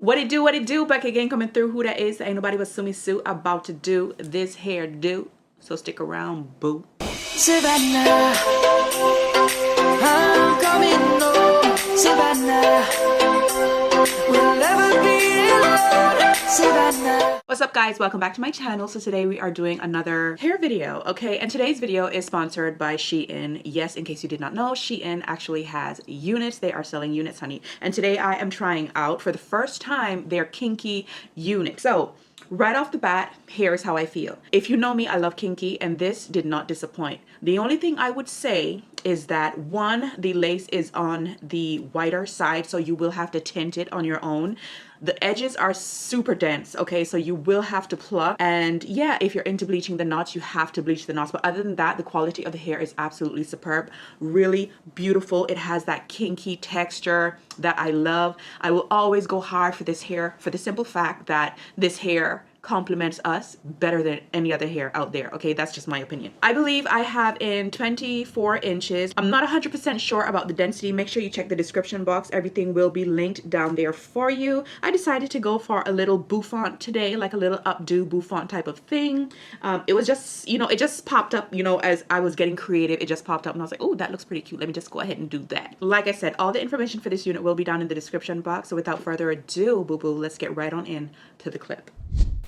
What it do? Back again, coming through. Who that is? Ain't nobody but Sumi Sue about to do this hairdo. So stick around, boo. Savannah, I'm coming home. Savannah, we'll never be alone. Savannah. What's up, guys? Welcome back to my channel. So today we are doing another hair video, okay? And today's video is sponsored by Shein. Yes, in case you did not know, Shein actually has units. They are selling units, honey. And today I am trying out for the first time their KINKY unit. So right off the bat, here's how I feel. If you know me, I love KINKY, and this did not disappoint. The only thing I would say is that one, the lace is on the whiter side, so you will have to tint it on your own. The edges are super dense, okay, so you will have to pluck. And yeah, if you're into bleaching the knots, you have to bleach the knots. But other than that, the quality of the hair is absolutely superb, really beautiful. It has that kinky texture that I love. I will always go hard for this hair for the simple fact that this hair complements us better than any other hair out there, okay? That's just my opinion. I believe I have in 24 inches. I'm not 100% sure about the density. Make sure you check the description box. Everything will be linked down there for you. I decided to go for a little bouffant today, like a little updo bouffant type of thing. It was just, you know, it just popped up, you know, as I was getting creative. It just popped up and I was like, oh, that looks pretty cute. Let me just go ahead and do that. Like I said, all the information for this unit will be down in the description box. So without further ado, boo-boo, let's get right on in to the clip.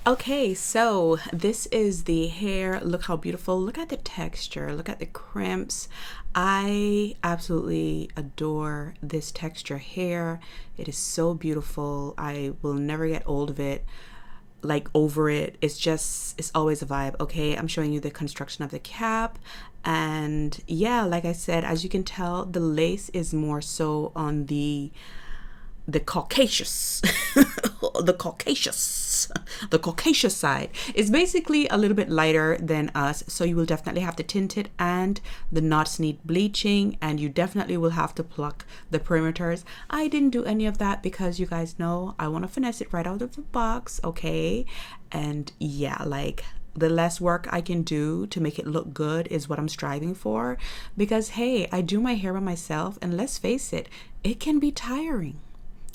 Okay, so this is the hair. Look how beautiful. Look at the texture. Look at the crimps. I absolutely adore this texture hair. It is so beautiful. I will never get old of it, like over it. It's always a vibe. Okay, I'm showing you the construction of the cap. And yeah, like I said, as you can tell, the lace is more so on the Caucasus the Caucasus side. Is basically a little bit lighter than us, so you will definitely have to tint it, and the knots need bleaching, and you definitely will have to pluck the perimeters. I didn't do any of that because you guys know I want to finesse it right out of the box, okay? And yeah, like, the less work I can do to make it look good is what I'm striving for, because hey, I do my hair by myself, and let's face it, it can be tiring.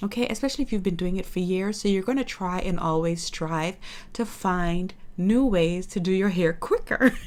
Okay, especially if you've been doing it for years. So you're going to try and always strive to find new ways to do your hair quicker,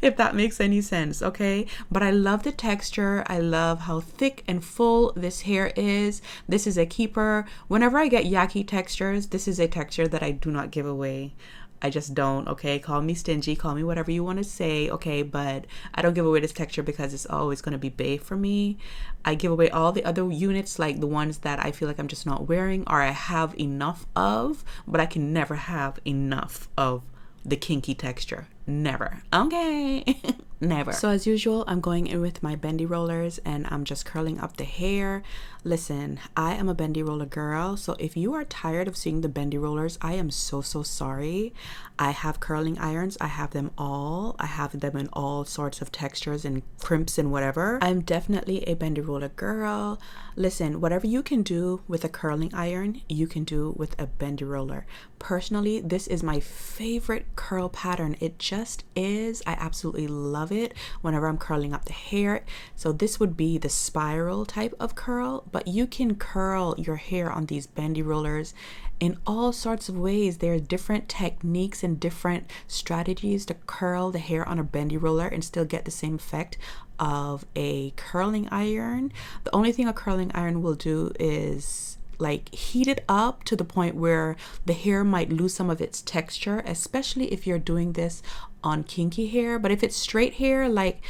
if that makes any sense, okay? But I love the texture. I love how thick and full this hair is. This is a keeper. Whenever I get yucky textures, this is a texture that I do not give away. I just don't, okay? Call me stingy, call me whatever you want to say, okay? But I don't give away this texture because it's always going to be bae for me. I give away all the other units, like the ones that I feel like I'm just not wearing or I have enough of, but I can never have enough of the kinky texture. Never. Okay. Never. So as usual, I'm going in with my bendy rollers and I'm just curling up the hair. Listen, I am a bendy roller girl, so if you are tired of seeing the bendy rollers, I am so sorry. I have curling irons. I have them all. I have them in all sorts of textures and crimps and whatever. I'm definitely a bendy roller girl. Listen, whatever you can do with a curling iron, you can do with a bendy roller. Personally, this is my favorite curl pattern. It just is. I absolutely love it whenever I'm curling up the hair. So this would be the spiral type of curl, but you can curl your hair on these bendy rollers in all sorts of ways. There are different techniques and different strategies to curl the hair on a bendy roller and still get the same effect of a curling iron. The only thing a curling iron will do is like heat it up to the point where the hair might lose some of its texture, especially if you're doing this on kinky hair. But if it's straight hair, like,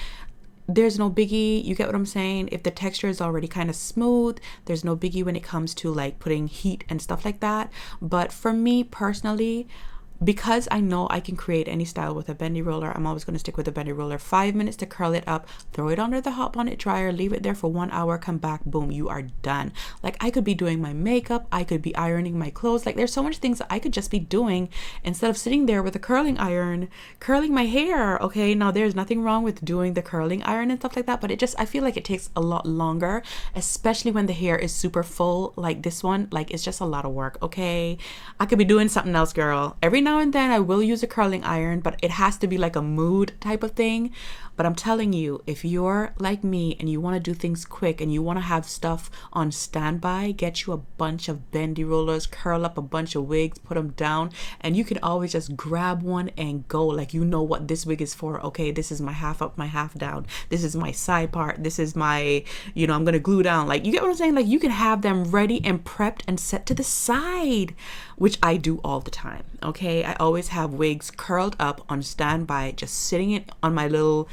there's no biggie. You get what I'm saying? If the texture is already kind of smooth, there's no biggie when it comes to like putting heat and stuff like that. But for me personally, because I know I can create any style with a bendy roller, I'm always going to stick with a bendy roller. 5 minutes to curl it up, throw it under the hot bonnet dryer, leave it there for 1 hour, come back, boom, you are done. Like, I could be doing my makeup, I could be ironing my clothes. Like, there's so much things that I could just be doing instead of sitting there with a curling iron curling my hair. Okay, now there's nothing wrong with doing the curling iron and stuff like that, but I feel like it takes a lot longer, especially when the hair is super full like this one. Like, it's just a lot of work. Okay, I could be doing something else, girl. Every now and then I will use a curling iron, but it has to be like a mood type of thing. But I'm telling you, if you're like me and you want to do things quick and you want to have stuff on standby, get you a bunch of bendy rollers, curl up a bunch of wigs, put them down, and you can always just grab one and go. Like, you know what this wig is for. Okay, this is my half up, my half down. This is my side part. This is my, you know, I'm going to glue down. Like, you get what I'm saying? Like, you can have them ready and prepped and set to the side, which I do all the time. Okay, I always have wigs curled up on standby, just sitting it on my little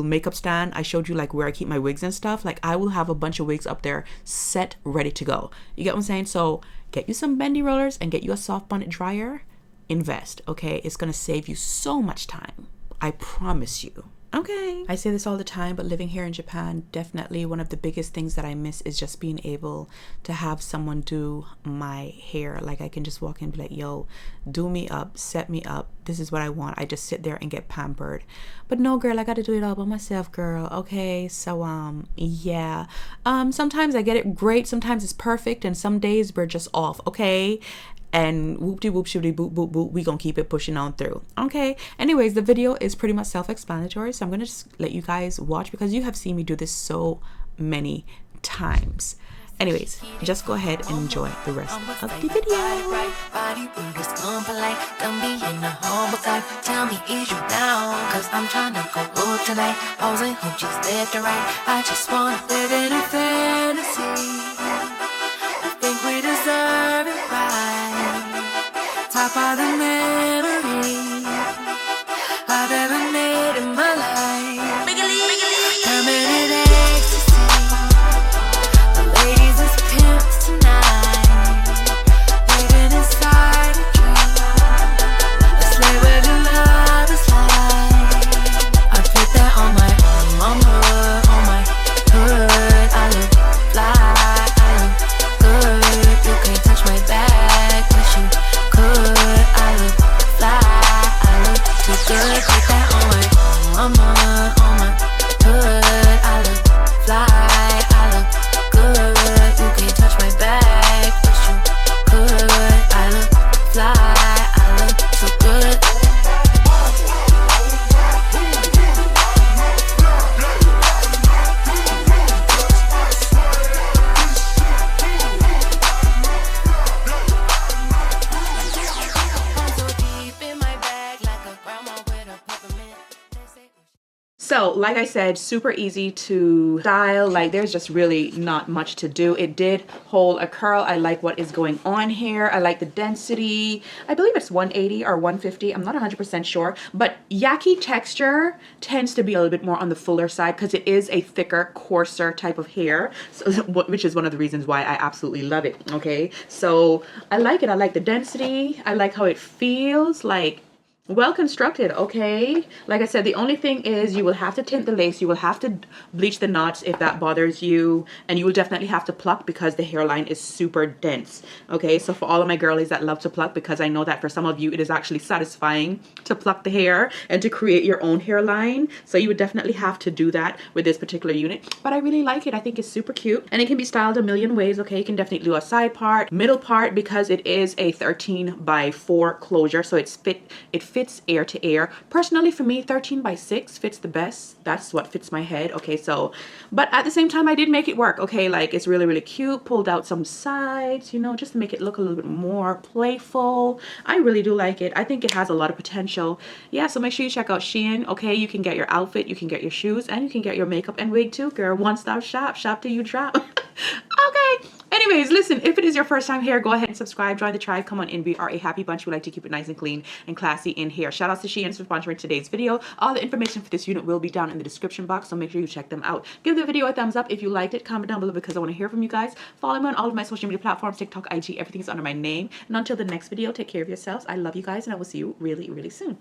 makeup stand. I showed you like where I keep my wigs and stuff. Like, I will have a bunch of wigs up there set, ready to go. You get what I'm saying? So get you some bendy rollers and get you a soft bonnet dryer. Invest. Okay, it's gonna save you so much time, I promise you. Okay, I say this all the time, but living here in Japan, definitely one of the biggest things that I miss is just being able to have someone do my hair. Like, I can just walk in and be like, yo, do me up, set me up, this is what I want. I just sit there and get pampered. But no, girl, I got to do it all by myself, girl. Okay, so yeah, sometimes I get it great, sometimes it's perfect, and some days we're just off. Okay, and whoop-de whoop shooty boop boop boop, we gonna keep it pushing on through. Okay, anyways, the video is pretty much self-explanatory, so I'm gonna just let you guys watch because you have seen me do this so many times. Anyways, just go ahead and enjoy the rest of the video. Tell me, is you down? Cause I'm trying to go up tonight. Posing, hope she's left or right. I just wanna live in a fantasy. I think we deserve it right. Top of the memories I've ever made in my life. Permanent ecstasy. The ladies is pimps tonight. Living inside a dream. Let's live where the love is like. I put that on my mama, on my hood. I look fly, I look good. You can't touch my back, but you could. I look fly, I look too good. Put that on my mama, on my hood. I look fly, I look good. You can't touch my back, but you could. I look fly, I look too good. So like I said, super easy to style. Like, there's just really not much to do. It did hold a curl. I like what is going on here. I like the density. I believe it's 180 or 150. I'm not 100% sure, but yaki texture tends to be a little bit more on the fuller side because it is a thicker, coarser type of hair, so, which is one of the reasons why I absolutely love it. Okay, so I like it. I like the density. I like how it feels. Like, well constructed. Okay, like I said, the only thing is you will have to tint the lace, you will have to bleach the knots if that bothers you, and you will definitely have to pluck because the hairline is super dense. Okay, so for all of my girlies that love to pluck, because I know that for some of you it is actually satisfying to pluck the hair and to create your own hairline, so you would definitely have to do that with this particular unit. But I really like it. I think it's super cute and it can be styled a million ways. Okay, you can definitely do a side part, middle part, because it is a 13x4 closure, so it fits ear to ear. Personally, for me, 13x6 fits the best. That's what fits my head. Okay, so, but at the same time, I did make it work. Okay, like, it's really, really cute. Pulled out some sides, you know, just to make it look a little bit more playful. I really do like it. I think it has a lot of potential. Yeah, so make sure you check out Shein. Okay, you can get your outfit, you can get your shoes, and you can get your makeup and wig too, girl. One-stop shop. Shop till you drop. Okay. Anyways, listen, if it is your first time here, go ahead and subscribe, join the tribe, come on in. We are a happy bunch. We like to keep it nice and clean and classy in here. Shout out to Shein for sponsoring today's video. All the information for this unit will be down in the description box, so make sure you check them out. Give the video a thumbs up if you liked it. Comment down below because I want to hear from you guys. Follow me on all of my social media platforms, TikTok, IG, everything is under my name. And until the next video, take care of yourselves. I love you guys, and I will see you really, really soon.